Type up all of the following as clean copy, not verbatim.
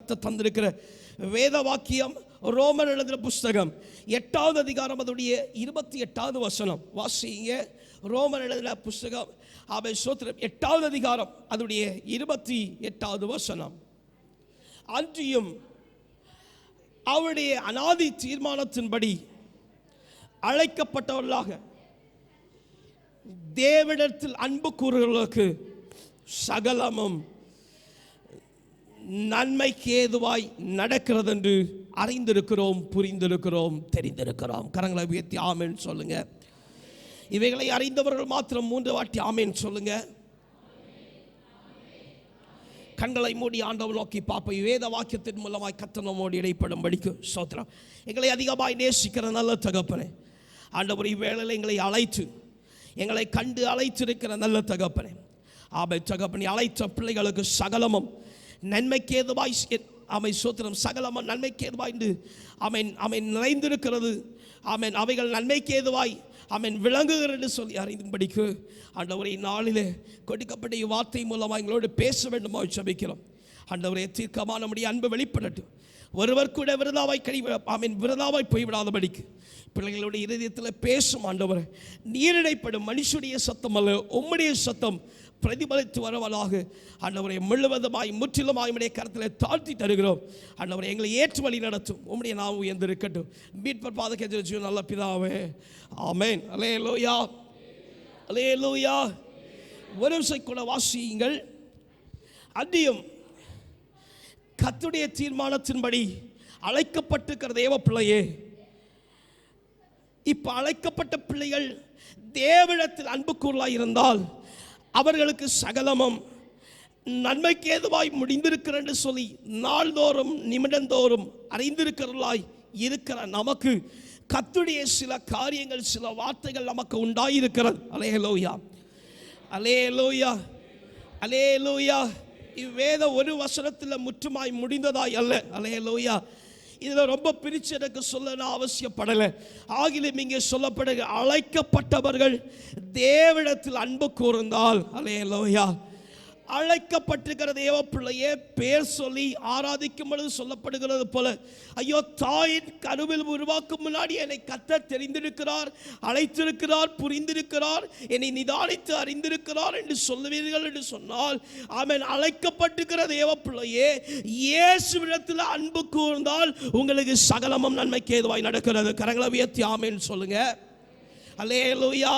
கர்த்தர் தந்திருக்கிற வேத வாக்கியம் ரோமர் எழுதின புஸ்தகம் 8வது அதிகாரம் அதோடைய 28வது வசனம் வாசிங்க. ரோமர் எழுதின புஸ்தகம் சோத்திரம் 8வது அதிகாரம் அதோடைய 28வது வசனம். அன்றியும் அவருடைய அநாதி தீர்மானத்தின்படி அழைக்கப்பட்டவர்களாக தேவனிடத்தில் அன்பு கூறுகிறவர்களுக்கு சகலமும் நன்மைக்கு ஏதுவாய் நடக்கிறது என்று அறிந்திருக்கிறோம், புரிந்திருக்கிறோம், தெரிந்திருக்கிறோம். கரங்களை உயர்த்தி ஆமென் சொல்லுங்க. இவைகளை அறிந்தவர்கள் மாத்திரம் 3 வாட்டி ஆமென் சொல்லுங்க. கண்களை மூடி ஆண்டவர் நோக்கி பார்ப்போம். வேத வாக்கியத்தின் மூலமாய் கர்த்தர் நம்மோடு இடைப்படும்படிக்கு ஸ்தோத்திரம். எங்களை அதிகமாய் நேசிக்கிற நல்ல தகப்பனே, ஆண்டவர் இவ்வேளையில் எங்களை அழைத்து எங்களை கண்டு அழைத்திருக்கிற நல்ல தகப்பனே, தகப்பனே அழைத்த பிள்ளைகளுக்கு சகலமும் நன்மைக்கு ஏதுவாய் சோத்திரம் சகலமும் நன்மைக்கு ஏதுவாய் என்று நிறைந்திருக்கிறது. அவைகள் நன்மைக்கு ஏதுவாய் விளங்குகிறது என்று சொல்லி அறிந்தும்படிக்கு ஆண்டவரை நாளிலே கொடுக்கப்பட்ட இவ்வார்த்தை மூலமாக எங்களோடு பேச வேண்டுமா ஜெபிக்கிறோம். ஆண்டவரே தீர்க்கமான நம்முடைய அன்பு வெளிப்படட்டும். ஒருவர் கூட விரதாவாய் போய்விடாதபடிக்கு பிள்ளைகளுடைய இருதயத்தில் பேசும் ஆண்டவரே. நீரிடைப்படும் மனுஷனுடைய சத்தம் அல்ல, உம்முடைய சத்தம் பிரதிபலித்து வரவதாக ஆண்டவரை முழுவதுமாய் முற்றிலுமாய் உம்முடைய கரத்தில் தாழ்த்தி தருகிறோம். ஆண்டவரை எங்களை ஏற்று வழி நடத்தும். உம்முடைய நாமம் உயர்ந்திருக்கட்டும். மீட்பர் பாதகேஜ் நல்ல பிதாவே ஆமென். அல்லேலூயா, அல்லேலூயா. ஒரு நிமிஷம் கூட வாசியுங்கள். அன்றியும் கர்த்தருடைய தீர்மானத்தின்படி அழைக்கப்பட்டிருக்கிற தேவ பிள்ளையே, இப்ப அழைக்கப்பட்ட பிள்ளைகள் தேவனிடத்தில் அன்பு கூறலாய் இருந்தால் அவர்களுக்கு சகலமும் நன்மைக்கு ஏதுவாய் முடிந்திருக்கிறது என்று சொல்லி நாள்தோறும் நிமிடந்தோறும் அறிந்திருக்கிறவர்களாய் இருக்கிற நமக்கு கர்த்தருடைய சில காரியங்கள், சில வார்த்தைகள் நமக்கு உண்டாயிருக்கிறது. அல்லேலூயா, அல்லேலூயா, அல்லேலூயா. இவ்வேத ஒரு வசனத்தில் முற்றுமாய் முடிந்ததாய் அல்ல. அல்லேலூயா. இதில் ரொம்ப பிரித்து எனக்கு சொல்ல அவசியப்படலை. ஆகிலும் இங்கே சொல்லப்படுகிற அழைக்கப்பட்டவர்கள் தேவனிடத்தில் அன்பு கூர்ந்தால், அல்லேலூயா, அழைக்கப்பட்டிருக்கிற தேவ பிள்ளையே பேர் சொல்லி ஆராதிக்கும் பொழுது சொல்லப்படுகிறது போல, ஐயோ தாயின் கருவில் உருவாக்கும் முன்னாடி என்னை கர்த்தர் தெரிந்திருக்கிறார், அழைத்திருக்கிறார், புரிந்திருக்கிறார், என்னை நிதானித்து அறிந்திருக்கிறார் என்று சொல்லுவீர்கள் என்று சொன்னால், ஆமென். அழைக்கப்பட்டிருக்கிற தேவ பிள்ளையே இயேசுவிடத்தில் அன்பு கூர்ந்தால் உங்களுக்கு சகலமும் நன்மைக்கு ஏதுவாய் நடக்கிறது. கரங்களை உயர்த்தி ஆமென் சொல்லுங்க. அல்லேலூயா.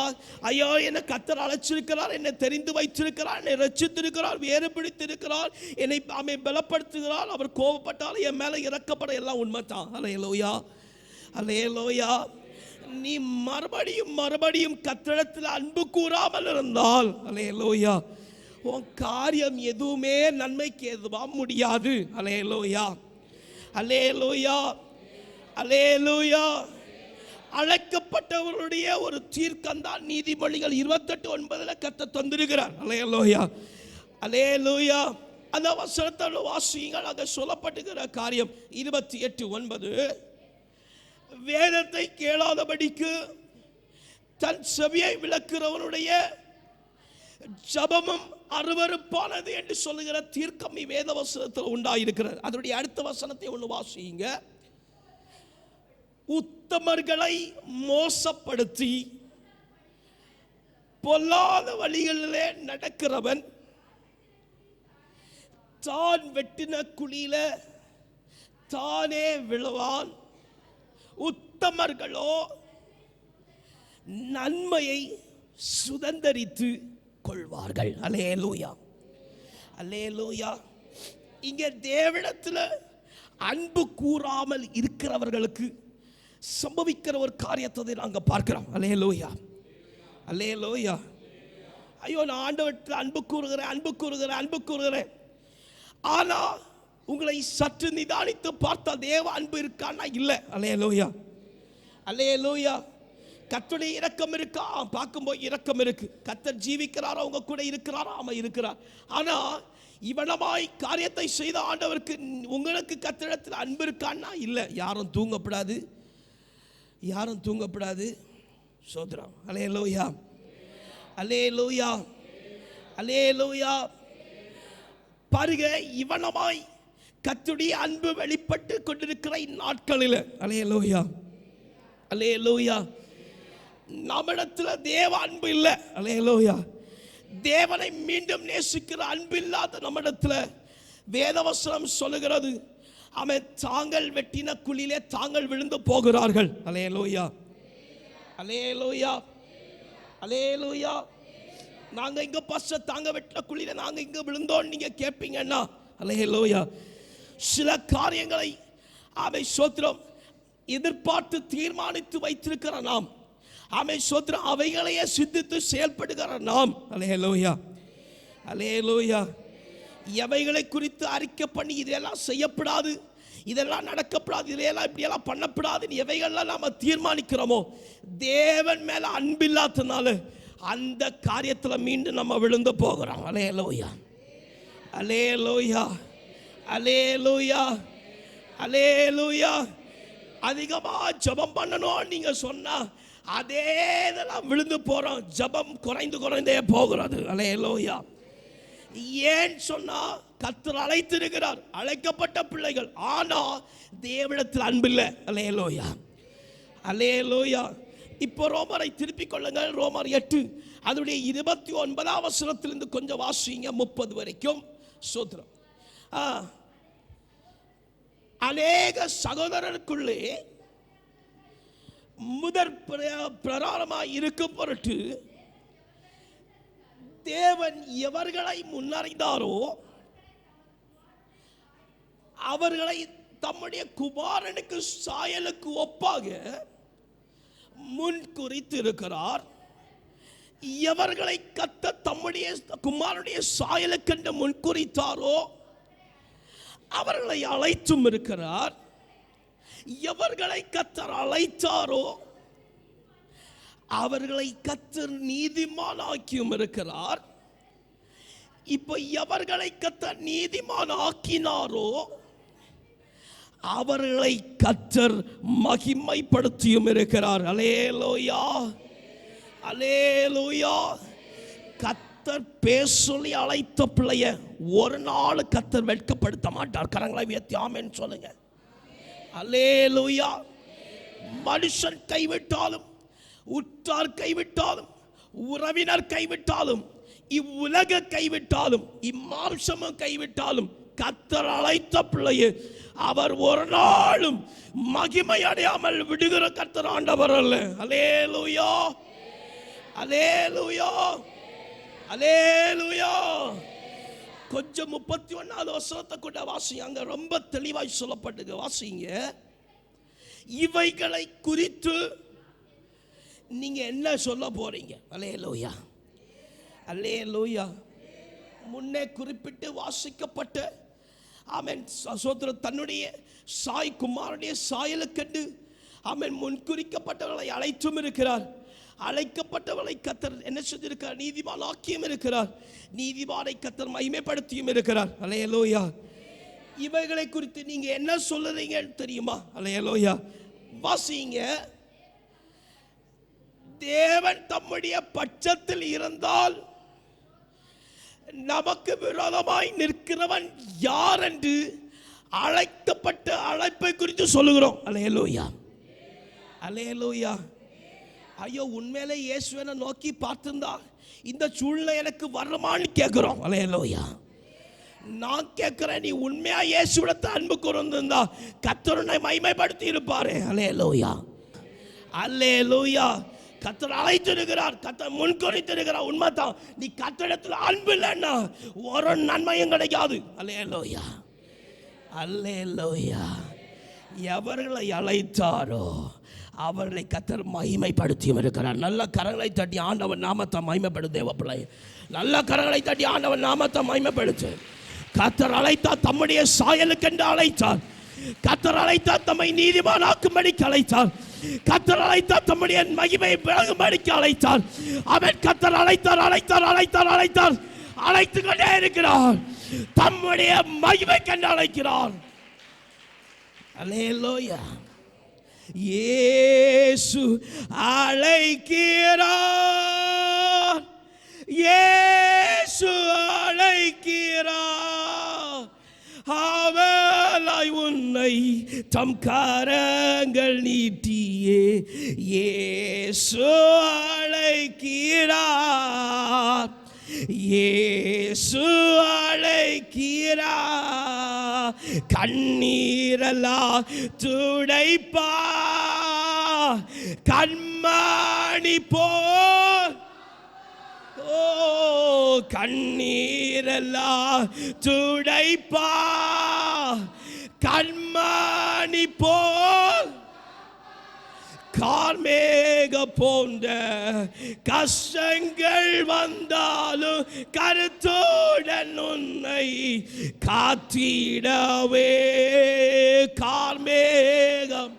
ஐயோ என்னை கர்த்தர் அழைச்சிருக்கிறார், என்னை தெரிந்து வைத்திருக்கிறார், என்னை ரட்சித்திருக்கிறார், வேறு பிடித்திருக்கிறார், என்னை பலப்படுத்துகிறார், அவர் கோபப்பட்டால் என் மேலே இறக்கப்பட எல்லாம் உண்மைதான். அல்லேலூயா, அல்லேலூயா. நீ மறுபடியும் மறுபடியும் கர்த்தரிடத்தில் அன்பு கூறாமல் இருந்தால், அல்லேலூயா, உன் காரியம் எதுவுமே நன்மைக்கு எதுவா முடியாது. அல்லேலூயா, அல்லேலூயா, அல்லேலூயா. அழைக்கப்பட்டவருடைய ஒரு தீர்க்கம்தான் நீதிமொழிகள் 28:9 கர்த்தர் தந்திருக்கிறார். அல்லேலூயா, அல்லேலூயா. அந்த வசனத்தோட வாசியுங்கள். அங்கே சொல்லப்பட்டிருக்கிற காரியம் 28:9. வேதத்தை கேளாதபடிக்கு தன் செவியை விளக்குறவனுடைய ஜபமும் அருவருப்பானது என்று சொல்லுகிற தீர்க்கம் வேத வசனத்தில் உண்டாயிருக்கிறது. அதனுடைய அடுத்த வசனத்தை ஒன்று வாசியுங்க. உத்தமர்களை மோசப்படுத்தி பொல்லாத வழிகளிலே நடக்கிறவன் தான் வெட்டின குழியில தானே விழுவான். உத்தமர்களோ நன்மையை சுதந்தரித்து கொள்வார்கள். அல்லேலூயா, அல்லேலூயா. இங்கே தேவனிடத்தில் அன்பு கூறாமல் இருக்கிறவர்களுக்கு சம்பவிக்கிற ஒரு காரியத்தை நாங்கள் பார்க்கிறோம். அல்லேலூயா, அல்லேலூயா. ஐயோ நான் ஆண்டவர்கிட்ட அன்பு கூறுகிறேன், அன்பு கூறுகிறேன், அன்பு கூறுகிறேன். ஆனால் உங்களை சற்று நிதானித்து பார்த்தால் தேவ அன்பு இருக்கான்னா இல்லை. அல்லேலூயா, அல்லேலூயா. கர்த்தருடைய இரக்கம் இருக்கா? பார்க்கும்போது இரக்கம் இருக்கு. கர்த்தர் ஜீவிக்கிறாரா? அவங்க கூட இருக்கிறாரா? ஆமாம் இருக்கிறார். ஆனால் இவனமாய் காரியத்தை செய்த ஆண்டவருக்கு உங்களுக்கு கர்த்தரிடத்தில் அன்பு இருக்கான்னா இல்லை. யாரும் தூங்கப்படாது, யாரும் தூங்கப்படாது. சோதரம். அல்லேலூயா, அல்லேலூயா, அல்லேலூயா. பாருங்க, இவனமாய் கர்த்தருடைய அன்பு வெளிப்பட்டு கொண்டிருக்கிற இந்நாட்களில் அல்லேலூயா அல்லேலூயா நம்மிடத்தில் தேவ அன்பு இல்லை. அல்லேலூயா தேவனை மீண்டும் நேசிக்கிற அன்பு இல்லாத நம்மிடத்தில் வேதவசனம் சொல்லுகிறது, அவன் தாங்கள் வெட்டின குழியிலே தாங்கள் விழுந்து போகிறார்கள். அல்லேலூயா அல்லேலூயா அல்லேலூயா. நாங்க இங்க பாஸ்டர் தாங்க வெட்டின குழியில நாங்க இங்க விழுந்தோம் நீங்க கேட்பீங்கன்னா, அல்லேலூயா சில காரியங்களை அவை சோத்திரம் எதிர்பார்த்து தீர்மானித்து வைத்திருக்கிற நாம், அவை சோத்திரம் அவைகளையே சிந்தித்து செயல்படுகிற நாம், அல்லேலூயா அல்லேலூயா எவைகளை குறித்து அறிக்கை பண்ணி இதெல்லாம் செய்யப்படாது, இதெல்லாம் நடக்கப்படாது, இதெல்லாம் இப்படியெல்லாம் பண்ணப்படாது எவைகள்லாம் நாம தீர்மானிக்கிறோமோ, தேவன் மேல அன்பில்லாதனால அந்த காரியத்தில் மீண்டும் நம்ம விழுந்து போகிறோம். அல்லேலூயா அல்லேலூயா அல்லேலூயா அல்லேலூயா. அதிகமா ஜெபம் பண்ணணும் நீங்க சொன்னா அதே இதெல்லாம் விழுந்து போறோம், ஜெபம் குறைந்தே போகிறது. அல்லேலூயா. ஏன் சொன்னா கர்த்தர் அழைத்திருக்கிறார், அழைக்கப்பட்ட பிள்ளைகள், ஆனா தேவனிடத்தில் அன்பில்லை. அல்லேலூயா அல்லேலூயா. இப்போ ரோமரை திருப்பிக் கொள்ளுங்கள். ரோமர் 8 அதனுடைய 29ஆம் வசனத்திலிருந்து கொஞ்சம் வாசிங்க 30 வரைக்கும். சோத்திரம். அநேக சகோதரருக்குள்ளே முதற் பிரகாரமாய் இருக்கும் பொருட்டு தேவன் எவர்களை முன்னறிந்தாரோ அவர்களை தம்முடைய குமாரனுக்கு சாயலுக்கு ஒப்பாக முன் குறித்திருக்கிறார். எவர்களை கர்த்தர் தம்முடைய குமாரனுடைய சாயலுக்கென்று முன் குறித்தாரோ அவர்களை அழைத்தும் இருக்கிறார். எவர்களை கர்த்தர் அழைத்தாரோ அவர்களை கர்த்தர் நீதிமானாக்கியும் இருக்கிறார். இப்போ எவர்களை கர்த்தர் நீதிமான் ஆக்கினாரோ அவர்களை கர்த்தர் மகிமைப்படுத்தியும் இருக்கிறார். அல்லேலூயா அல்லேலூயா. கர்த்தர் பேசொல்லி அழைத்த பிள்ளைய ஒரு நாள் கர்த்தர் வெட்கப்படுத்த மாட்டார். கரங்களை உயர்த்தி ஆமென் சொல்லுங்க. அல்லேலூயா. மனுஷன் கைவிட்டாலும், உற்றார் கைவிட்டாலும், உறவினர் கைவிட்டாலும், இவ்வுலக கைவிட்டாலும், இம்மாம்சமும் கைவிட்டாலும், கர்த்தர் அழைத்த பிள்ளையை அவர் ஒரு நாளும் மகிமை அடையாமல் விடுகிற கர்த்தர் ஆண்டவர் அல்ல. அல்லேலூயா அல்லேலூயா அல்லேலூயா. கொஞ்சம் 31வது வசனத்தை கூட வாசிங்க, அங்க ரொம்ப தெளிவாய் சொல்லப்பட்டது. வாசிங்க. இவைகளை குறித்து நீங்க என்ன சொல்ல போறீங்க? அல்லேலூயா அல்லேலூயா. முன்னே குறிப்பிட்டு வாசிக்கப்பட்ட ஆமென் சகோதரர் தன்னுடைய குமாரனுடைய சாயலுக்கென்று ஆமென் முன்குறிக்கப்பட்டவர்களை அழைத்தும் இருக்கிறார். அழைக்கப்பட்டவர்களை கர்த்தர் என்ன செஞ்சிருக்கிறார்? நீதிமான் ஆக்கியும் இருக்கிறார். நீதிமானை கர்த்தர் மகிமைப்படுத்தியும் இருக்கிறார். அல்லேலூயா. இவைகளை குறித்து நீங்க என்ன சொல்லுறீங்கன்னு தெரியுமா? அல்லேலூயா. வாசிங்க. தேவன் தம்முடைய பட்சத்தில் இருந்தால் நமக்கு விரோதமாய் நிற்கிறவன் யார் என்று அழைக்கப்பட்ட அழைப்பை குறித்து சொல்லுகிறோம். அல்லேலூயா அல்லேலூயா. ஐயோ, உண்மையிலே இயேசுவை நோக்கி பார்த்திருந்தா இந்த சூழ்நிலை எனக்கு வருமான்னு கேட்கிறோம். அல்லேலூயா. நான் கேட்கிறேன், நீ உண்மையா இயேசுவிடத்தை அன்பு கூர்ந்திருந்தா கர்த்தர் உன்னை மகிமைப்படுத்தி இருப்பாரே. அல்லேலூயா அல்லேலூயா. கர்த்தர் அழைத்திருக்கிறார், கர்த்தர் முன்குறித்திருக்கிறார். உண்மைதான். நீ கர்த்தரிடத்தில் அன்பு இல்லைன்னா ஒரு நன்மையும் கிடைக்காது. அல்லேலூயா அல்லேலூயா. எவர்களை அழைத்தாரோ அவர்களை கர்த்தர் மகிமைப்படுத்தியும் இருக்கிறார். நல்ல கரங்களை தட்டி ஆண்டவன் நாமத்தை மகிமைப்படுத்து. தேவ பிள்ளை, நல்ல கரங்களை தட்டி ஆண்டவன் நாமத்தை மகிமைப்படுத்து. கர்த்தர் அழைத்தார், தம்முடைய சாயலுக்கென்று அழைத்தார். கர்த்தர் அழைத்தார், தம்மை நீதிமானாக்கும்படிக்கு அழைத்தார். கர்த்தர் அழைத்தார், தம்முடைய மகிமை விளங்கும்படிக்கு அழைத்தார். அவன் கர்த்தர் அழைத்தார் அழைத்தார் அழைத்தார் அழைத்தார் அழைத்து கொண்டே இருக்கிறார். தம்முடைய மகிமை கண்டு அழைக்கிறார். அல்லேலூயா. இயேசு அழைக்கிறார், இயேசு அழைக்கிறார், ஆவலாய் உன்னை தம் கரங்கள் நீட்டியே இயேசு அழைக்கிறார், இயேசு அழைக்கிறார். கண்ணீரெல்லாம் துடைப்பா, கண்மணி போல். ஓ கண்ணீரெல்லாம் துடைப்பா, கண்மணி போல். கார்மேக போன்ற கஷ்டங்கள் வந்தாலும் கருத்துடன் உன்னை காத்திடவே. கார்மேகம்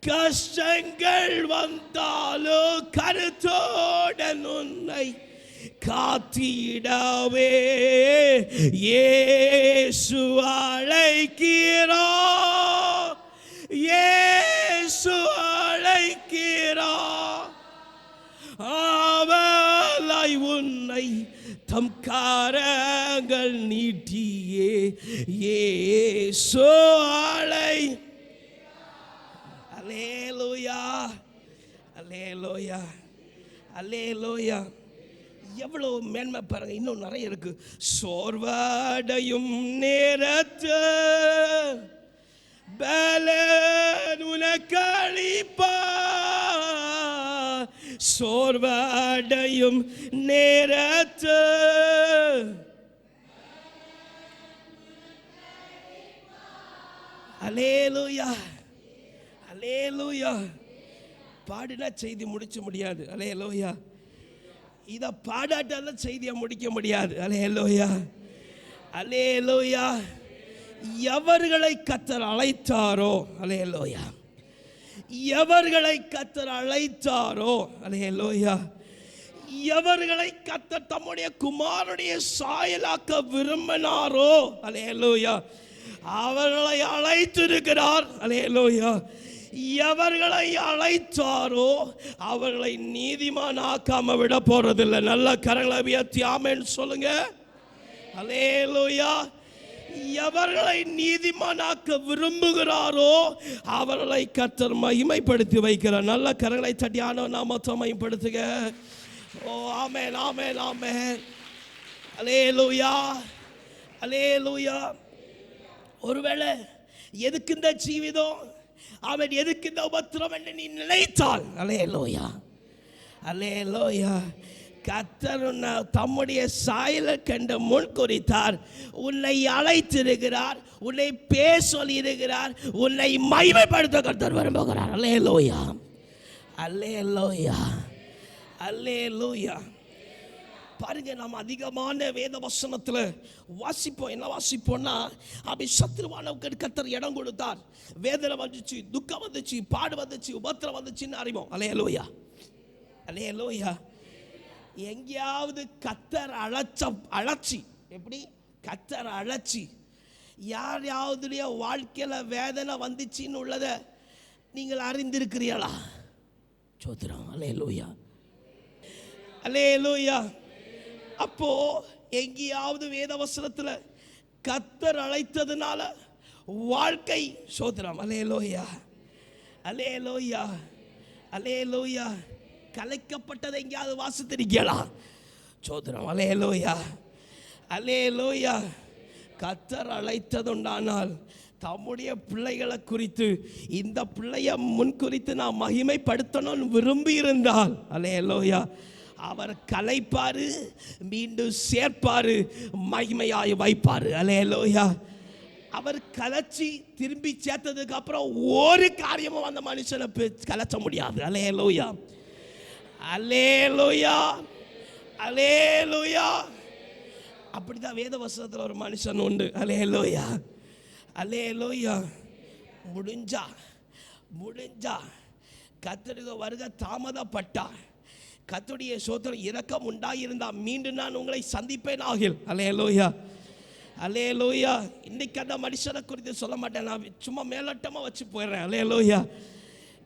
கஷ்டங்கள் வந்தாலும் கருத்துடன் உன்னை காத்திடவே இயேசு அழைக்கிறார், இயேசு அழைக்கிறார். ஆவலாய் உன்னை தம் கரங்கள் நீட்டியே இயேசு அழை. அல்லேலூயா, அல்லேலூயா, அல்லேலூயா. எவ்வளவு மேன்மை பாருங்க. இன்னும் நிறைய இருக்கு. சோர்வடையும் நேரத்து பலன் உனக்களிப்பா, சோர்வடையும் நேரத்து அல்லேலூயா, அல்லேலூயா. பாடினா செய்தி முடிச்ச முடியாது. அல்லேலூயா. இதை பாடாட்டால செய்தியை முடிக்க முடியாது. அல்லேலூயா, அல்லேலூயா. எவர்களை கர்த்தர் அழைத்தாரோ, அல்லேலூயா, எவர்களை கர்த்தர் அழைத்தாரோ, அல்லேலூயா, எவர்களை கர்த்தர் தம்முடைய குமாரனுடைய சாயலாக்க விரும்பினாரோ, அல்லேலூயா, அவர்களை அழைத்திருக்கிறார். அல்லேலூயா. எவர்களை அழைத்தாரோ அவர்களை நீதிமான் ஆக்காம விட போறதில்லை. நல்ல கரங்களை உயர்த்தி ஆமென் சொல்லுங்க. அல்லேலூயா. எவர்களை நீதிமானாக்க விரும்புகிறாரோ அவர்களை கர்த்தர் மகிமைப்படுத்தி வைக்கிறார். நல்ல கரங்களை தட்டி ஆண்டவர் நாமத்தை மகிமைப்படுத்துக. ஓ ஆமென், ஆமென், ஆமென். அல்லேலூயா, அல்லேலூயா. ஒருவேளை எதுக்கு இந்த ஜீவிதம், அவன் எதுக்கு இந்த உபத்திரம் என்று நீ நினைத்தால், அல்லேலூயா, அல்லேலூயா, கர்த்தர் உன்னை தம்முடைய சாயல கண்டு முன் குறித்தார். உன்னை அழைத்திருக்கிறார், உன்னை பேச சொல்லியிருக்கிறார், உன்னை மகிமைப்படுத்த கர்த்தர் விரும்புகிறார். அல்லேலூயா, அல்லேலூயா, அல்லேலூயா. பாருங்க, நாம் அதிகமான வேத வசனத்தில் வாசிப்போம். என்ன வாசிப்போம்னா, அப்படி சத்ருவானவுக்கு கர்த்தர் இடம் கொடுத்தார். வேதனை வந்துச்சு, துக்கம் வந்துச்சு, பாடு வந்துச்சு, உபத்திரம் வந்துச்சுன்னு அறிவோம். அல்லேலூயா, அல்லேலூயா. எங்கேயாவது கர்த்தர் அழைச்சி, எப்படி கர்த்தர் அழைச்சி யாரையாவதுடைய வாழ்க்கையில் வேதனை வந்துச்சின்னு உள்ளதை நீங்கள் அறிந்திருக்கிறீர்களா? சோத்திரம். அல்லேலூயா, அல்லேலூயா. அப்போ எங்கேயாவது வேதவசனத்தில் கர்த்தர் அழைத்ததுனால வாழ்க்கை சோத்திரம். அல்லேலூயா, அல்லேலூயா, அல்லேலூயா. கலைக்கப்பட்டதை எங்கேயாவது வாசித்திருக்கீங்களா? சோத்திரம். அல்லேலூயா, அல்லேலூயா. கர்த்தர் அழைத்ததுண்டானால் தம்முடைய பிள்ளைகளை குறித்து, இந்த பிள்ளையை முன்குறித்து நான் மகிமைப்படுத்தணும்னு விரும்பி இருந்தால், அல்லேலூயா, அவர் கலைப்பாரு, மீண்டும் சேர்ப்பாரு, மகிமையாய் வைப்பாரு. அல்லேலூயா. அவர் கலைச்சி திரும்பி சேர்த்ததுக்கு அப்புறம் ஒரு காரியமும் அந்த மனுஷனை கலைச்ச முடியாது. அல்லேலூயா, அல்லேலூயா, அல்லேலூயா. அப்படிதான் வேத வசனத்தில் ஒரு மனுஷன் உண்டு. அல்லேலூயா, அல்லேலூயா. முடிஞ்சா கர்த்தருடைய வருகை தாமதப்பட்டா, கர்த்தருடைய சோத்திரம் இரக்கம் உண்டாயிருந்தா மீண்டும் நான் உங்களை சந்திப்பேன் ஆகில். அல்லேலூயா, அல்லேலூயா. இன்னைக்கு அந்த மனுஷனை குறித்து சொல்ல மாட்டேன், நான் சும்மா மேலோட்டமாக வச்சு போயிடுறேன். அல்லேலூயா.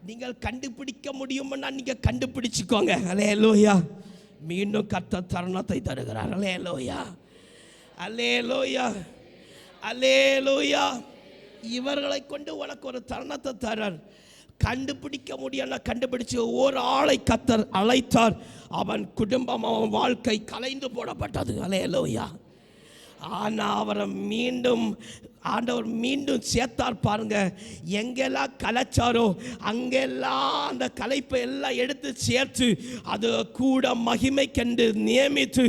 நீங்கள் கண்டுபிடிக்க முடியும்னா நீங்கள் கண்டுபிடிச்சிக்கோங்க. அல்லேலூயா. மீண்டும் கர்த்தர் தருணத்தை தருகிறார். அல்லேலூயா, அல்லேலூயா, அல்லேலூயா. இவர்களை கொண்டு உனக்கு ஒரு தருணத்தை தரார். கண்டுபிடிக்க முடியல, கண்டுபிடிச்சு ஒரு ஆளை கத்தர் அழைத்தார். அவன் குடும்பம், அவன் வாழ்க்கை கலைந்து போடப்பட்டது. அல்லேலூயா. ஆனால் அவரை ஆண்டவர் மீண்டும் சேர்த்தார். பாருங்க, எங்கெல்லாம் கலைச்சாரோ அங்கெல்லாம் அந்த கலைப்பை எல்லாம் எடுத்து சேர்த்து அது கூட மகிமை கண்டு நியமித்து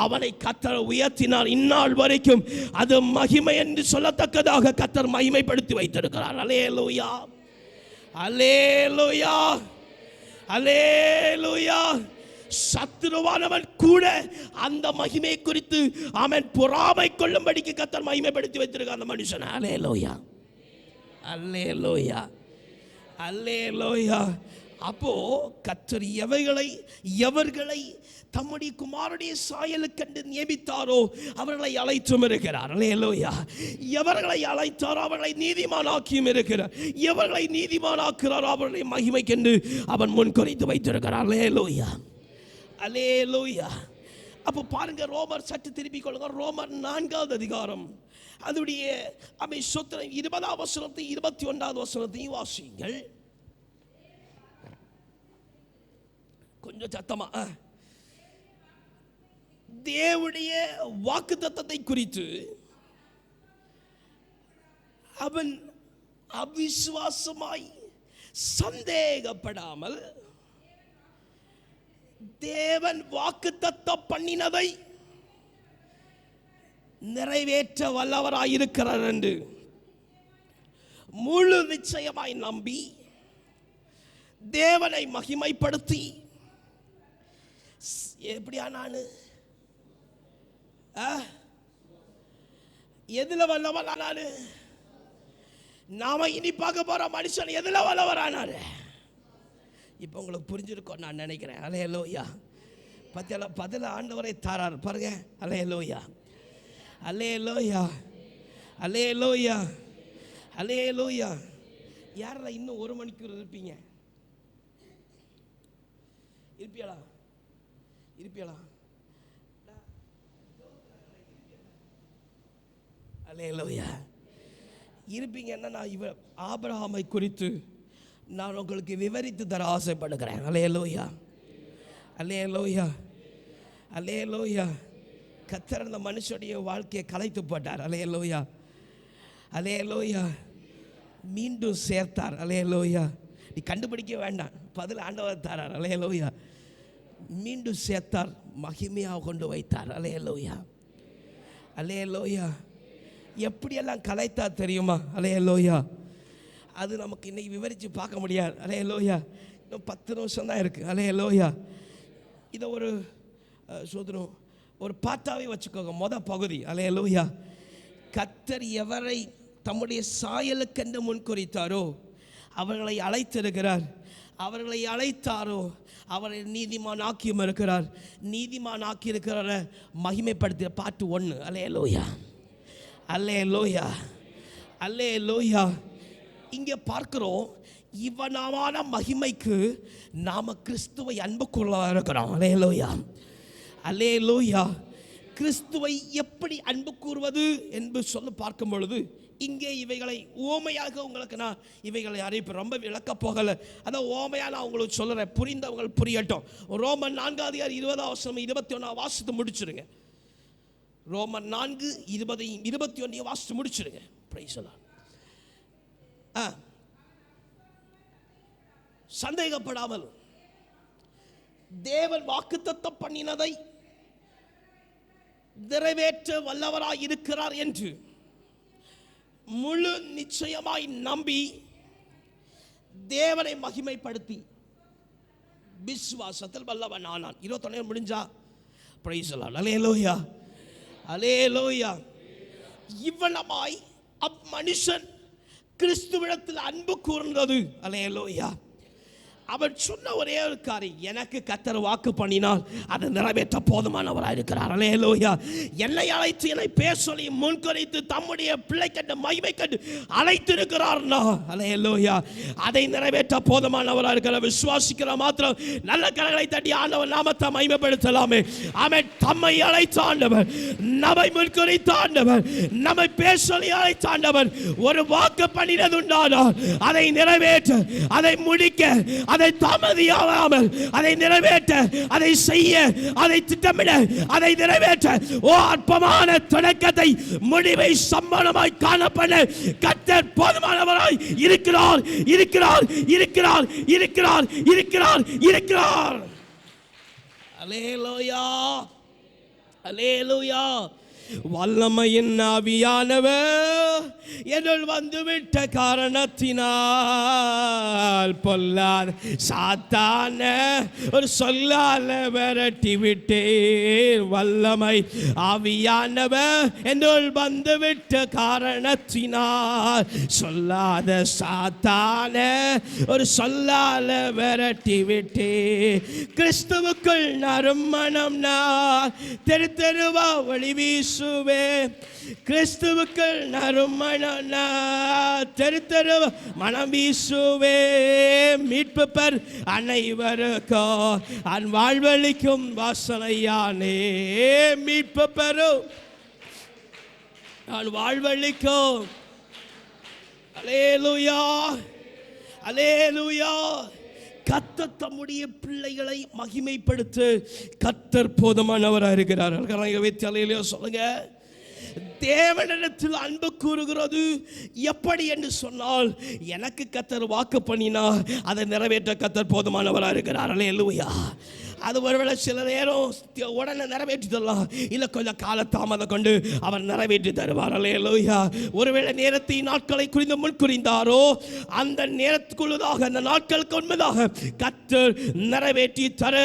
அவனை கத்தர் உயர்த்தினார். இந்நாள் வரைக்கும் அது மகிமை என்று சொல்லத்தக்கதாக கத்தர் மகிமைப்படுத்தி வைத்திருக்கிறார். அல்லேலூயா, அல்லேலூயா, அல்லேலூயா. சத்துருவானவன் கூட அந்த மகிமை குறித்து அவன் பொறாமை கொள்ளும்படிக்கு கத்தர் மகிமைப்படுத்தி வைத்திருக்க அந்த மனுஷன். அல்லேலூயா, அல்லேலூயா, அல்லேலூயா. அப்போ கத்தர் எவர்களை தம்முடைய குமாரனுடைய சாயலுக்கென்று நியமித்தாரோ அவர்களை அழைத்தும் இருக்கிறார். அல்லேலூயா. எவர்களை அழைத்தாரோ அவர்களை நீதிமானாக்கியும் இருக்கிறார். எவர்களை நீதிமானாக்குறாரோ அவர்களை மகிமைக்கென்று அவன் முன்குறித்து வைத்திருக்கிறார். அல்லேலூயா, அல்லேலூயா. அப்போ பாருங்க, ரோமர் சற்று திருப்பிக் கொள்ளுங்க. ரோமர் 4வது அதிகாரம் அதனுடைய 20வது வசனத்தை 21வது வசனத்தையும் வாசிங்கள். கொஞ்சம் சத்தமா. தேவனுடைய வாக்குத்தத்தத்தை குறித்து அவன் அவிசுவாசமாய் சந்தேகப்படாமல் தேவன் வாக்குத்தத்தம் பண்ணினதை நிறைவேற்ற வல்லவராயிருக்கிறார் என்று முழு நிச்சயமாய் நம்பி தேவனை மகிமைப்படுத்தி எப்படியா நானு எதுல வல்லவரானாரு? நாம இனி பார்க்க போற மனுஷன் எதுல வல்லவரானாரு? இப்போ உங்களுக்கு புரிஞ்சிருக்கும் நான் நினைக்கிறேன். அல்லேலூயா. பதில ஆண்டவரை தாரார் பாருங்க. அல்லேலூயா, அல்லேலூயா, அல்லேலூயா, அல்லேலூயா. யாரெல்லாம் இன்னும் 1 மணிக்கூர் இருப்பீங்க? இருப்பியலா? அல்லேலூயா. இருப்பீங்கன்னா நான் இவர் ஆபிரகாமை குறித்து நான் உங்களுக்கு விவரித்து தர ஆசைப்படுகிறேன். அல்லேலூயா, அல்லேலூயா, அல்லேலூயா. கர்த்தர் அந்த மனுஷனுடைய வாழ்க்கையை கலைத்து போட்டார். அல்லேலூயா, அல்லேலூயா. மீண்டும் சேர்த்தார். அல்லேலூயா. நீ கண்டுபிடிக்க வேண்டாம், பதில் ஆண்டவர் தாரார். அல்லேலூயா. மீண்டும் சேர்த்தார், மகிமையாக கொண்டு வைத்தார். அல்லேலூயா, அல்லேலூயா. எப்படியெல்லாம் கலைத்தா தெரியுமா? அல்லேலூயா. அது நமக்கு இன்னைக்கு விவரித்து பார்க்க முடியாது. அல்லேலூயா. இன்னும் 10 நிமிஷம் தான் இருக்குது. அல்லேலூயா. இதை ஒரு பாட்டாவே வச்சுக்கோங்க. பகுதி. அல்லேலூயா. கர்த்தர் எவரை தம்முடைய சாயலுக்கென்று முன்குறித்தாரோ அவர்களை அழைத்திருக்கிறார். அவர்களை அழைத்தாரோ அவரை நீதிமான் ஆக்கியும் இருக்கிறார். நீதிமான் ஆக்கி இருக்கிறார மகிமைப்படுத்திய பாட்டு 1. அல்லேலூயா, அல்லேலூயா, அல்லேலூயா. இங்கே பார்க்கிறோம், இவனான மகிமைக்கு நாம கிறிஸ்துவை அன்பு கொள்ள இருக்கிறோம். அல்லேலூயா, அல்லேலூயா. கிறிஸ்துவை எப்படி அன்பு கூறுவது என்று சொல்லி பார்க்கும் பொழுது இங்கே இவைகளை ஓமையாக உங்களுக்கு நான் இவைகளை அறிவிப்பேன். ரொம்ப விளக்க போகலை, அதான் ஓமையாக நான் உங்களுக்கு சொல்கிறேன், புரிந்தவங்க புரியட்டும். ரோமன் 4வது அதிகாரம் 20வது வசனம் 21 வாசித்து முடிச்சிருங்க. ரோமன் 4:20-21 வாசித்து முடிச்சிருங்க. Price the Lord. சந்தேகப்படாமல் தேவன் வாக்குத்தத்தம் பண்ணினதை நிறைவேற்ற வல்லவராய் இருக்கிறார் என்று முழு நிச்சயமாய் நம்பி தேவனை மகிமைப்படுத்தி விசுவாசத்தில் வல்லவன் ஆனான். 21 முடிஞ்சா? Price the Lord. அல்லேலூயா, அல்லேலூயா. இவ்வளமாய் அம்மனுஷன் கிறிஸ்துவிடத்தில் அன்பு கூர்ந்தது. அல்லேலூயா, அவன் சொன்ன ஒரே ஒரு காரியம், எனக்கு கர்த்தர் வாக்கு பண்ணினால் அதை நிறைவேற்ற போதுமானவராக இருக்கிறார். அல்லேலூயா. என்னை அழைத்து என்னை பேச சொல்லி முன்குறித்து தம்முடைய பிள்ளை கண்டு மகிமை கண்டு அழைத்திருக்கிறார்னா, அல்லேலூயா, அதை நிறைவேற்ற போதுமானவராக இருக்கிறார். விசுவாசிக்கிற மாத்திரம் நல்ல கரங்களை தட்டி ஆண்டவர் நாமத்தை மகிமைப்படுத்தலாமே. ஆமென். தம்மை அழைத்த ஆண்டவர், நம்மை முன்குறித்த ஆண்டவர், நம்மை பேச சொல்லி அழைத்த ஆண்டவர் ஒரு வாக்கு பண்ணினது உண்டானால் அதை நிறைவேற்ற, அதை முடிக்க, அதை தாமதியாமல் அதை நிறைவேற்ற, அதை செய்ய, அதை திட்டமிட, அதை நிறைவேற்ற, ஓ அற்பமான தொடக்கத்தை முடிவை சம்பளமாய் காணப்பட கர்த்தர் போதுமானவராய் இருக்கிறார், இருக்கிறார், இருக்கிறார், இருக்கிறார், இருக்கிறார், இருக்கிறார். அல்லேலூயா, அல்லேலூயா. வல்லமையின் ஆவியானவர் என்னுள் வந்துவிட்ட காரணத்தினால் பொல்லாத சாத்தான ஒரு சொல்லால விரட்டி விட்டேன். வல்லமை ஆவியானவர் என்னுள் வந்துவிட்ட காரணத்தினால் சொல்லாத சாத்தான ஒரு சொல்லால விரட்டி விட்டேன். கிறிஸ்துவுக்குள் நறுமணம் நான் தெரு தெருவா ஒளி வீசுவே. கிறிஸ்துவுக்குள் நறுமணம் தெரு தெரு மனம் வீசுவே. மீட்பு பெற அனைவருக்கும் அன் வாழ்வழிக்கும் வாசனையானே. மீட்பு பெறும் நான் வாழ்வழிக்கும். அல்லேலூயா, அல்லேலூயா. கர்த்தர் தம்முடைய பிள்ளைகளை மகிமைப்படுத்த கர்த்தர் போதுமானவராக இருக்கிறார். சொல்லுங்க, தேவனிடத்தில் அன்பு கூறுகிறது எப்படி என்று சொன்னால், எனக்கு கர்த்தர் வாக்கு பண்ணினா அதை நிறைவேற்ற கர்த்தர் போதுமானவராக இருக்கிறார். அல்லேலூயா. அது ஒருவேளை சில நேரம் உடனே நிறைவேற்றி தரலாம், இல்லை கொஞ்சம் காலதாமதம் கொண்டு அவர் நிறைவேற்றி தருவார். அல்லேலூயா. ஒருவேளை நேரத்தை நாட்களை குறிந்து முன்குறிந்தாரோ அந்த நேரத்துக்குள்ளதாக, அந்த நாட்களுக்கு உண்மையாக கர்த்தர் நிறைவேற்றி தர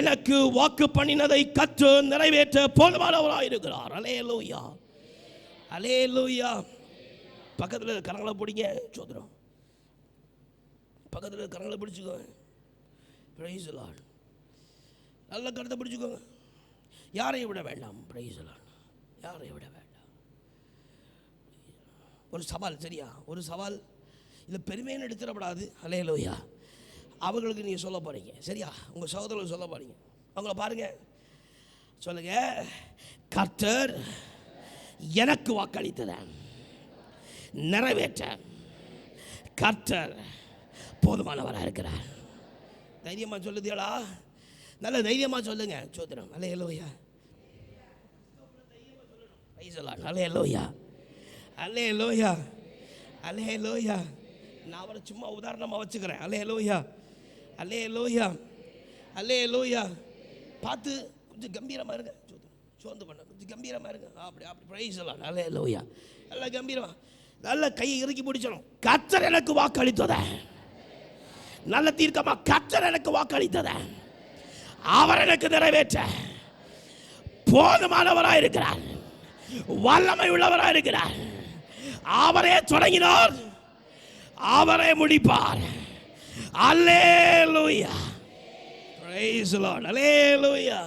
எனக்கு வாக்கு பண்ணினதை கர்த்தர் நிறைவேற்ற போதுமானவராக இருக்கிறார். அல்லேலூயா, அல்லேலூயா. பக்கத்தில் கரங்களை பிடிங்க, சோதரம். பக்கத்தில் கரங்களை பிடிச்சுக்கோங்க. Price the Lord. நல்ல கருத்தை பிடிச்சுக்கோங்க. யாரையும் விட வேண்டாம். Price the Lord. யாரையும் விட வேண்டாம். ஒரு சவால், சரியா? ஒரு சவால். இதை பெருமைன்னு எடுத்துடப்படாது. அல்லேலூயா. அவங்களுக்கு நீங்கள் சொல்ல போகிறீங்க, சரியா? உங்கள் சகோதரர்கள் சொல்ல போகிறீங்க. அவங்கள பாருங்க, சொல்லுங்க, கர்த்தர் எனக்கு வாக்களித்தத நிறைவேற்ற கர்த்தர் போதுமானவராக இருக்கிறார். தைரியமாக சொல்லுதியடா, நல்ல தைரியமாக சொல்லுங்க. சோதரம். அல்லேலூயா, அல்லேலூயா, அல்லேலூயா, அல்லேலூயா. நான் அவரை சும்மா உதாரணமாக வச்சுக்கிறேன். அல்லேலூயா, அல்லேலூயா, அல்லேலூயா. பார்த்து கொஞ்சம் கம்பீரமாக இருங்க. சோர்ந்து பண்ண கொஞ்சம் கம்பீரமாக இருங்க. அப்படி அப்படி பிரைஸ் எல்லாம். அல்லேலூயா. நல்ல கம்பீரமாக, நல்ல கையை இறுக்கி பிடிச்சணும். கர்த்தர் எனக்கு வாக்களித்தத, நல்ல தீர்க்கமா, கர்த்தர் எனக்கு வாக்களித்தத அவர் எனக்கு நிறைவேற்ற போதுமானவராக இருக்கிறார், வல்லமை உள்ளவராக இருக்கிறார். அவரே தொடங்கினார், அவரே முடிப்பார். அல்லேலூயா, பிரைஸ் தி லார்ட். அல்லேலூயா,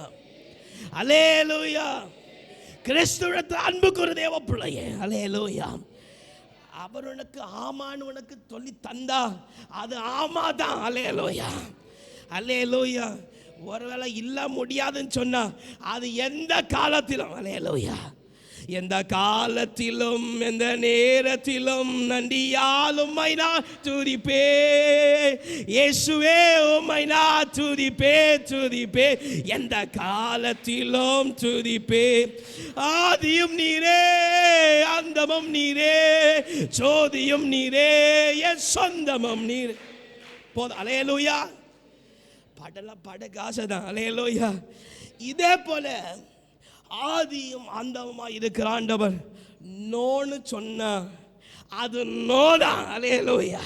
அல்லேலூயா. கிறிஸ்துவிடத்தில் அன்பு கூறு தேவ பிள்ளையே. அல்லேலூயா. அவர் உனக்கு ஆமான்னு உனக்கு சொல்லி தந்தா அது ஆமா தான். அல்லேலூயா, அல்லேலூயா. ஒருவேளை இல்லை முடியாதுன்னு சொன்னா அது எந்த காலத்திலும், அல்லேலூயா, எந்த காலத்திலும் எந்த நேரத்திலும் நன்றியால் உம்மை நான் துதிப்பே. இயேசுவே உம்மை நான் துதிப்பே, துதிப்பே, எந்த காலத்திலும் துதிப்பே. ஆதியும் நீரே, அந்தமும் நீரே, ஜோதியும் நீரே, என் சொந்தமும் நீரே. போதும். அல்லேலூயா. பாடலாம் பாட காசதான். அல்லேலூயா. இதே போல ஆதியும் அந்தமா இருக்கிற ஆண்டவர் நோன்னு சொன்ன அது நோதான். அல்லேலூயா.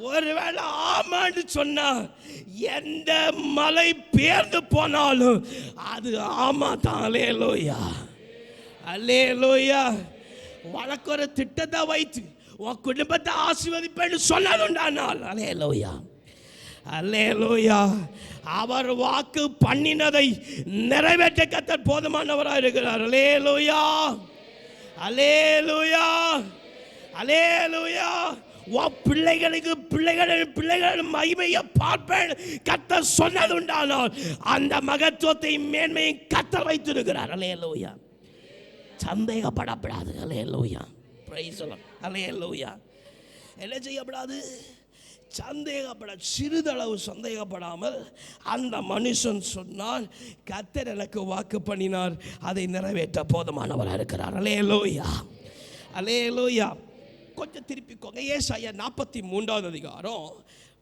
ஒருவேளை ஆமான்னு சொன்னா எந்த மலை பேர்ந்து போனாலும் அது ஆமா தான். அல்லேலூயா, அல்லேலூயா. உனக்கு ஒரு திட்டத்தை வைத்து உன் குடும்பத்தை ஆசீர்வதிப்பேன்னு சொன்னதுண்டானால், அல்லேலூயா, அல்லேலூயா. அவர் வாக்கு பண்ணினதை நிறைவேற்ற கர்த்தர் போதுமானவராக இருக்கிறார். அல்லேலூயா, அல்லேலூயா, அல்லேலூயா. பிள்ளைகளின் மகிமையை பார்ப்பேன் கர்த்தர் சொன்னது உண்டானால் அந்த மகத்துவத்தை மேன்மையை கர்த்தர் வைத்திருக்கிறார். அல்லேலூயா. சந்தேகப்படப்படாது. அல்லேலூயா. Praise the Lord. அல்லேலூயா. என்ன செய்யப்படாது? சிறிதளவு சந்தேகப்படாமல் அந்த மனுஷன் சொன்னால் கர்த்தர் எனக்கு வாக்கு பண்ணினார், அதை நிறைவேற்ற போதுமானவராக இருக்கிறார். அல்லேலூயா, அல்லேலூயா. கொஞ்சம் திருப்பிக்கோங்க. ஏசாயா 43வது அதிகாரம்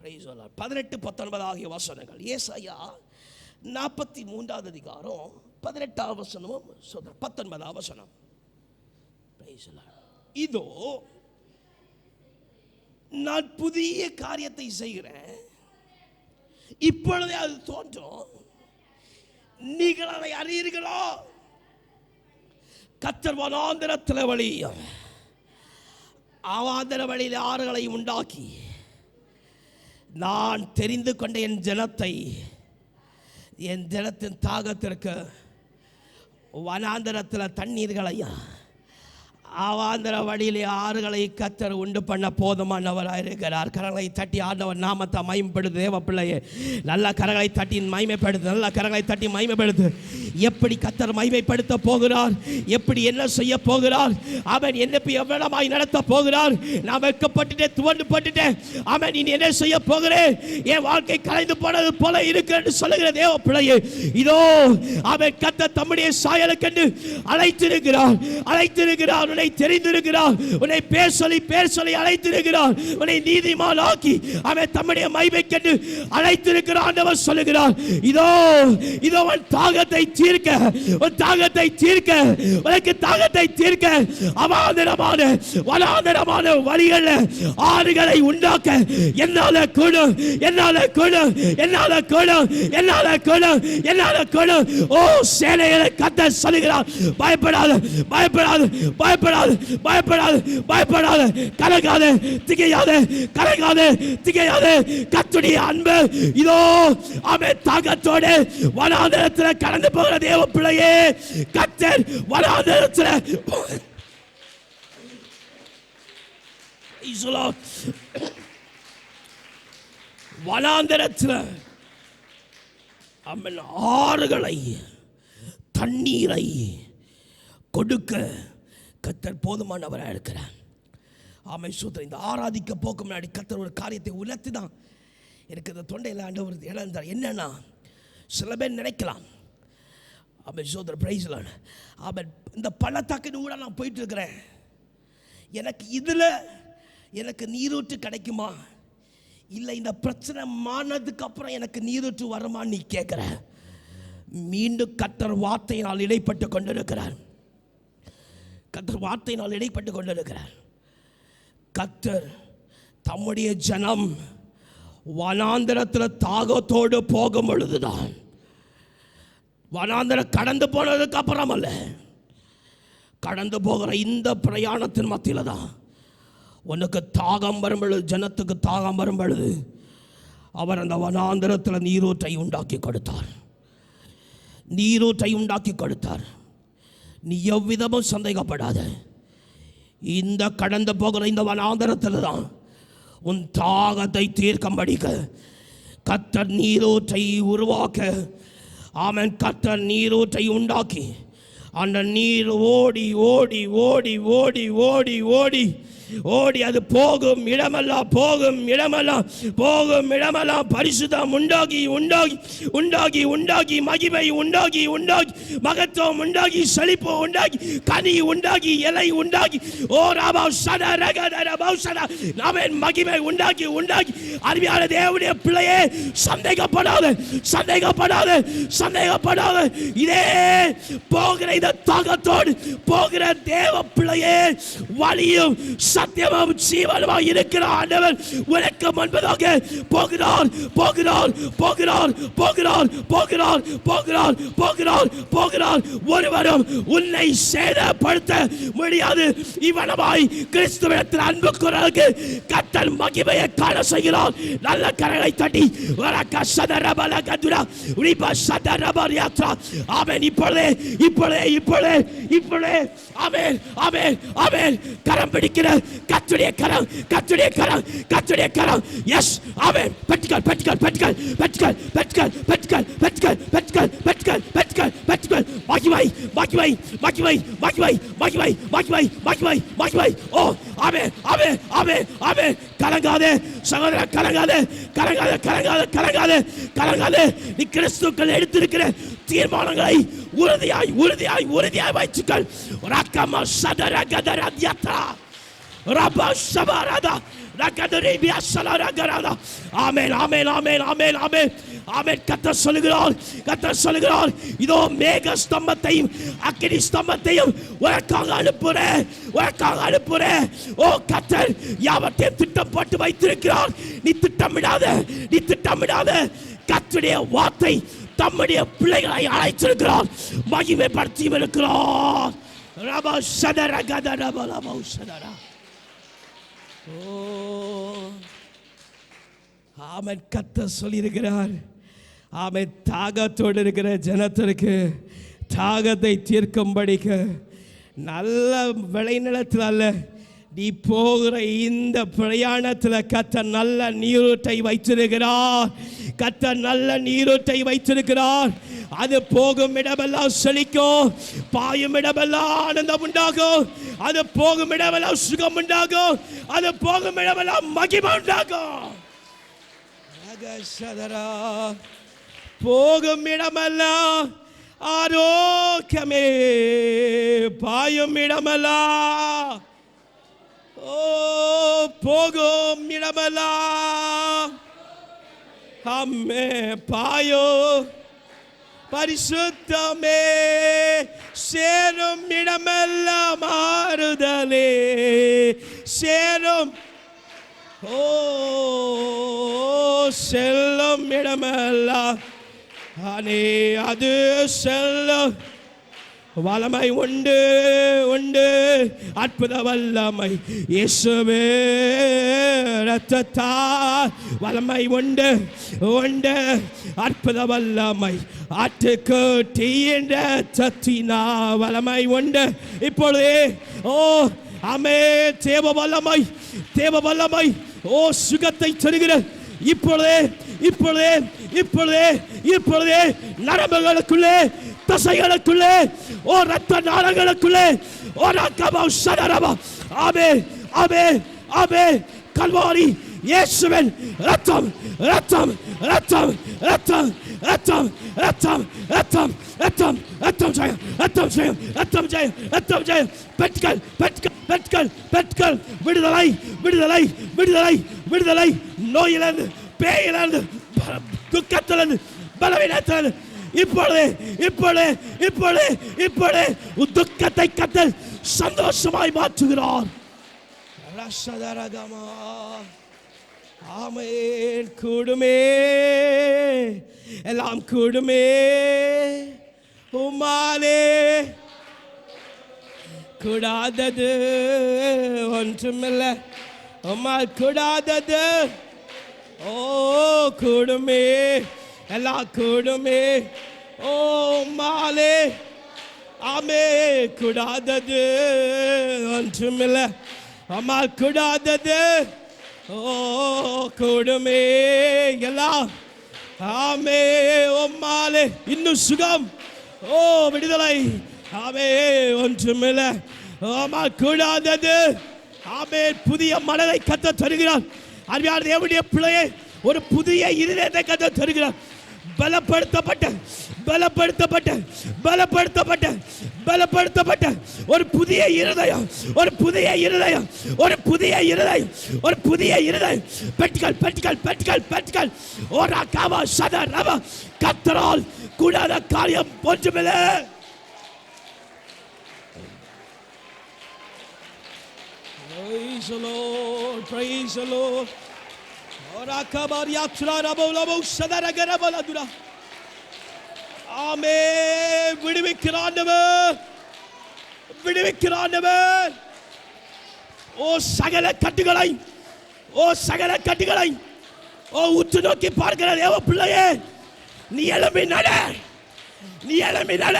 18-19 ஆகிய வசனங்கள். ஏசாயா 43வது அதிகாரம் 18வது வசனமும் 19வது வசனம். இதோ நான் புதிய காரியத்தை செய்கிறேன், இப்பொழுதே அது தோன்றும், நீங்கள் அதை அறியீர்களோ? கர்த்தர் வனாந்திரத்தில் வழியும் அவாந்திர வழியில் ஆறுகளை உண்டாக்கி நான் தெரிந்து கொண்ட என் ஜனத்தின் தாகத்திற்கு வனாந்திரத்தில் தண்ணீர்களையும் அவாந்திர வழியிலே ஆறுகளை கர்த்தர் உண்டு பண்ண போதுமானவராக இருக்கிறார். கரங்களை தட்டி ஆண்டவர் நாமத்தை மகிமைப்படுத்து. தேவ பிள்ளையே, நல்ல கரங்களை தட்டி மகிமைப்படுத்து. நல்ல கரங்களை தட்டி மகிமைப்படுத்து. எப்படி கர்த்தர் மகிமைப்படுத்த போகிறார், எப்படி என்ன செய்ய போகிறார், அவன் என்ன எவ்வளமாய் நடத்த போகிறார். நான் வெட்கப்பட்டுட்டேன், துவண்டு பட்டுட்டேன், அவன் இனி என்ன செய்ய போகிறேன், என் வாழ்க்கை கலைந்து போனது போல இருக்கு என்று சொல்லுகிற தேவ பிள்ளையே, இதோ அவன் கர்த்தர் தம்முடைய சாயலுக்கென்று அழைத்திருக்கிறார். உன்னை தெரிந்திருக்கிறார். உன்னை பேர் சொல்லி அழைத்திருக்கிறார். உன்னை நீதிமான் ஆக்கி அவன் தம்முடைய மகிமைக்கென்று அழைத்திருக்கிறார். ஆண்டவர் சொல்லுகிறார், இதோ உன் தாகத்தை தீர்க்க, உனக்கு தாகத்தை தீர்க்க அவாந்தரமான வனாந்தரமான வழிகளில் ஆறுகளை உண்டாக்க என்னால கூடும். ஓ சேனைகளை கர்த்தர் சொல்லுகிறார், பயப்படாது, கலங்காதே, திகையாதே. கர்த்தருடைய அன்பு இதோ அவன் தாகத்தோடு வனாந்தரத்தில் கடந்து போகிற தேவ பிள்ளையே, கர்த்தர் வனாந்தரத்தில் அவன் ஆறுகளை தண்ணீரை கொடுக்க கர்த்தர் போதுமானவராக இருக்கிறார். ஆமை சூத்திரம். இந்த ஆராதிக்க போக்கு முன்னாடி கர்த்தர் ஒரு காரியத்தை உணர்த்தி தான் எனக்கு இந்த தொண்டையில் ஆண்டவர் இழந்தார். என்னன்னா, சில பேர் நினைக்கலாம், ஆமை சூத்திரம் பிரைஸ்லான், அவன் இந்த பள்ளத்தாக்கின் கூட நான் போயிட்டு இருக்கிறேன், எனக்கு நீரூற்று கிடைக்குமா, இல்லை இந்த பிரச்சனை மானதுக்கு அப்புறம் எனக்கு நீரூற்று வருமான்னு நீ கேட்குற. மீண்டும் கர்த்தர் வார்த்தையினால் இடைப்பட்டு கொண்டிருக்கிறார். கர்த்தர் தம்முடைய ஜனம் வனாந்தரத்தில் தாகத்தோடு போகும் பொழுதுதான், வனாந்தரம் கடந்து போனதுக்கு அப்புறம் அல்ல, கடந்து போகிற இந்த பிரயாணத்தின் மத்தியில் தான் உனக்கு தாகம் வரும் பொழுது, ஜனத்துக்கு தாகம் வரும் பொழுது அவர் அந்த வனாந்தரத்தில் நீரூற்றை உண்டாக்கி கொடுத்தார். நீ எவ்விதமும் சந்தேகப்படாத. இந்த கடந்து போகிற இந்த வனாந்தரத்தில் தான் உன் தாகத்தை தீர்க்கும்படிக்க கர்த்தர் நீரூற்றை உருவாக்க, ஆமென், கர்த்தர் நீரூற்றை உண்டாக்கி அந்த நீர் ஓடி ஓடி ஓடி ஓடி ஓடி ஓடி ஓடி அது போகும் இடமெல்லாம் பரிசுத்தம் உண்டாகி உண்டாகி உண்டாகி உண்டாகி மகிமை உண்டாகி உண்டாகி மகத்துவம் உண்டாகி செழிப்பு உண்டாகி கனி உண்டாகி இலை உண்டாகி ஓ ராபா சட ரகட பௌசட நாமன் மகிமை உண்டாகி உண்டாகி அருமையான தேவனுடைய பிள்ளையே, சந்தேகப்படாத இதே போகிற இந்த தாகத்தோடு போகிற தேவ பிள்ளையே, வலியும் சத்தியமும் ஜீவனுமாய் இருக்கிற ஆண்டவர் உனக்கு முன்பதாக போகிறார் போகிறார் போகிறார் போகிறார் போகிறார் போகிறார் போகிறார் போகிறார். ஒருவரும் உன்னை சேதப்படுத்த முடியாது. இவனமாய் கிறிஸ்துவிடத்தில் அன்பு குரலுக்கு கர்த்தர் மகிமையை காண செய்கிறார். நல்ல கரங்களை தட்டி ஆமென். இப்பொழுதே இப்பொழுதே இப்பொழுதே இப்பொழுதே ஆமென் ஆமென் ஆமென். கரம் பிடிக்கிற கர்த்தருடைய கரம், கர்த்தருடைய கரம், கர்த்தருடைய கரம். எஸ் ஆமென். பெற்றுக்கள் பெற்றுக்கள் பெற்றுக்கள் பெற்றுக்கள் பெற்றுக்கள் பெற்றுக்கள் பெற்றுக்கள் பெற்றுக்கள் பெற்றுக்கள் பெற்றுக்கள் பெற்றுக்கள். மகிமை மகிமை மகிமை மகிமை மகிமை மகிமை மகிமை மகிமை. ஓ ஆமென் ஆமென் ஆமென் ஆமென். கலங்காதே சகோதரா, கலங்காதே கலங்காதே கலங்காதே கலங்காதே கலங்காதே. நீ கிறிஸ்துக்கள் எடுத்திருக்கிற தீர்மானங்களை உறுதியாய் உறுதியாய் உறுதியாய் வைத்துக்கள். ரக்கமா சதர கதர தியத்ரா ரபா சபரதா ரகதரி பியசலர கரதா. ஆமென் ஆமென் ஆமென் ஆமென் ஆமென் ஆமென். கர்த்தர் சொல்லுகிறார், கர்த்தர் சொல்லுகிறார், இதோ மேக ஸ்தம்பத்தையும் அக்கினி ஸ்தம்பத்தையும் உனக்காக அனுப்புறேன், உனக்காக அனுப்புறேன். ஓ கர்த்தர் யாவற்றையும் திட்டம் போட்டு வைத்திருக்கிறார். நீ திட்டமிடாத, நீ திட்டமிடாத. கர்த்தருடைய வார்த்தை தம்முடைய பிள்ளைகளை அழைத்திருக்கிறார், மகிமைப்படுத்தியும் இருக்கிறார். ரபா சதர கதர ரபா சதர. ஓ ஆமென். கர்த்தர் சொல்லியிருக்கிறார். ஆமென். தாகத்தோடு இருக்கிற ஜனத்திற்கு தாகத்தை தீர்க்கும்படிக்கு நல்ல விளைநிலத்தில் அல்ல, நீ போகிற இந்த பிரயாணத்தில் கர்த்தர் நல்ல நீரூற்றை வைத்திருக்கிறார். கர்த்தர் நல்ல நீரூற்றை வைத்திருக்கிறார். அது போகும் இடமெல்லாம் செழிக்கும், பாயும் இடமெல்லாம் ஆனந்தம் உண்டாகும். அது போகும் இடமெல்லாம் சுகம் உண்டாகும். அது போகும் இடமெல்லாம் மகிமை உண்டாகும். போகும் இடமெல்லாம் ஆரோக்கியமே, பாயும் இடமெல்லாம் ஓ போகும் இடமெல்லாம் அம்மே பாயோ பரிசுத்தமே, சேரும் இடமெல்லாம் மாறுதலே சேரும். ஓ செல்லும் இடமெல்லாம் அனே அது செல்லும். வல்லமை உண்டு உண்டு, அற்புத வல்லமை இயேசுவே ரத்தத்தால் வல்லமை உண்டு உண்டு, அற்புத வல்லமை ஆட்டுக்குட்டியின் ரத்தத்தினா வல்லமை உண்டு. இப்பொழுதே ஓ ஆமே தேவ வல்லமை, தேவ வல்லமை ஓ சுகத்தை தருகிற இப்பொழுதே இப்பொழுதே இப்பொழுதே இப்பொழுதே நரம்புகளுக்குள்ளே தசைகளுக்குள்ளே ஓ ரத்த நாளங்களுக்குள்ளே ஓ ரக்கபா சதரபா. ஆமே ஆமே ஆமே. கல்வாரி இயேசுவின் ரத்தம் ரத்தம் ரத்தம் ரத்தம் ரத்தம் ரத்தம் ரத்தம் ரத்தம் ரத்தம் ஜெயம் ரத்தம் ஜெயம் ரத்தம் ஜெயம் ரத்தம் ஜெயம். பெட்கள் பெட்கள் பெட்கள் பெட்கள். விடுதலை விடுதலை விடுதலை விடுதலை. நோயிலிருந்து, பேயிலிருந்து, துக்கத்திலிருந்து, பலவீனத்திலிருந்து இப்பொழுது இப்பொழுது இப்பொழுது இப்பொழுது துக்கத்தை கத்தல் சந்தோஷமாய் மாற்றுகிறார். ஆமென். கூடுமே எல்லாம் கூடுமே உம்மாலே கூடாதது ஒன்றுமில்லை, உம்மால் கூடாதது. ஓ கூடுமே எல்லாம் கூடுமே ஓ மாலே. ஆமே கூடாதது ஒன்றுமில்லை, அம்மால் கூடாதது. ஓ கூடுமே எல்லாம் ஆமே ஒம்மாலே. இன்னும் சுகம் ஓ விடுதலை ஆமே ஒன்றுமில்லை, அம்மால் கூடாதது. ஆமே புதிய மனதை கத்த தருகிறார். அருமையான தேவனுடைய பிள்ளையை ஒரு புதிய இருதயத்தை கத்த தருகிறார். பலப்படுத்தப்பட்ட பலப்படுத்தப்பட்ட பலப்படுத்தப்பட்ட பலப்படுத்தப்பட்ட ஒரு புதிய இருதயம், ஒரு புதிய இருதயம், ஒரு புதிய இருதயம், ஒரு புதிய இருதயம். பெட்கள் பெட்கள் பெட்கள் பெட்கள். ஓ ராகாவா சதா ரவா. கர்த்தரால் கூடாத காரியம் ஒன்றுமில்லை. ஓ Praise the Lord, praise the Lord. ஆமே. விடுவிக்கிறாண்டவர், விடுவிக்கிறாண்டவர். ஓ சகல கட்டுகளை, ஓ சகல கட்டுகளை, ஓ உற்று நோக்கி பார்க்கிற தேவ பிள்ளையே, நீ எழும்பி நட, நீ எழும்பி நட.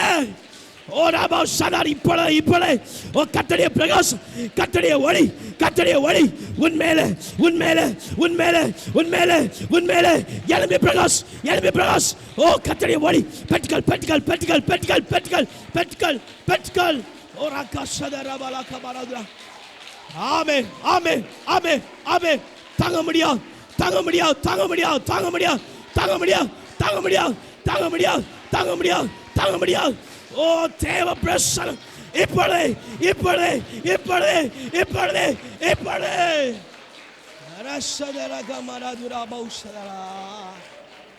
ஓ ராபா சதார் இப்பொழுது இப்பொழுது ஓ கர்த்தருடைய பிரகாசம், கர்த்தருடைய ஒளி, கர்த்தருடைய ஒளி உன் மேலே, உன் மேலே, உன் மேலே, உன் மேலே, உன் மேலே எழும்பி பிரகாஷ், எழும்பி பிரகாஷ். ஓ கர்த்தருடைய ஒளி பெற்றுக்கள், பெற்றுக்கள், பெற்றுக்கள், பெற்றுக்கள், பெற்றுக்கள், பெற்றுக்கள், பெற்றுக்கள். ஓ ராகா சதார் ராபாலா கபாராதுரா. ஆமென், ஆமென், ஆமென், ஆமென். தாங்க முடியாது, தாங்க முடியாது, தாங்க முடியாது, தாங்க முடியாது, தாங்க முடியாது, தாங்க முடியாது, தாங்க முடியாது, தாங்க முடியாது, தாங்க முடியாது. ஓ தேவ பிரசன்னம் இப்பொழுது, இப்பொழுது, இப்பொழுது, இப்பொழுது, இப்பொழுது. ரசதரக மரதுரா பௌசதரா.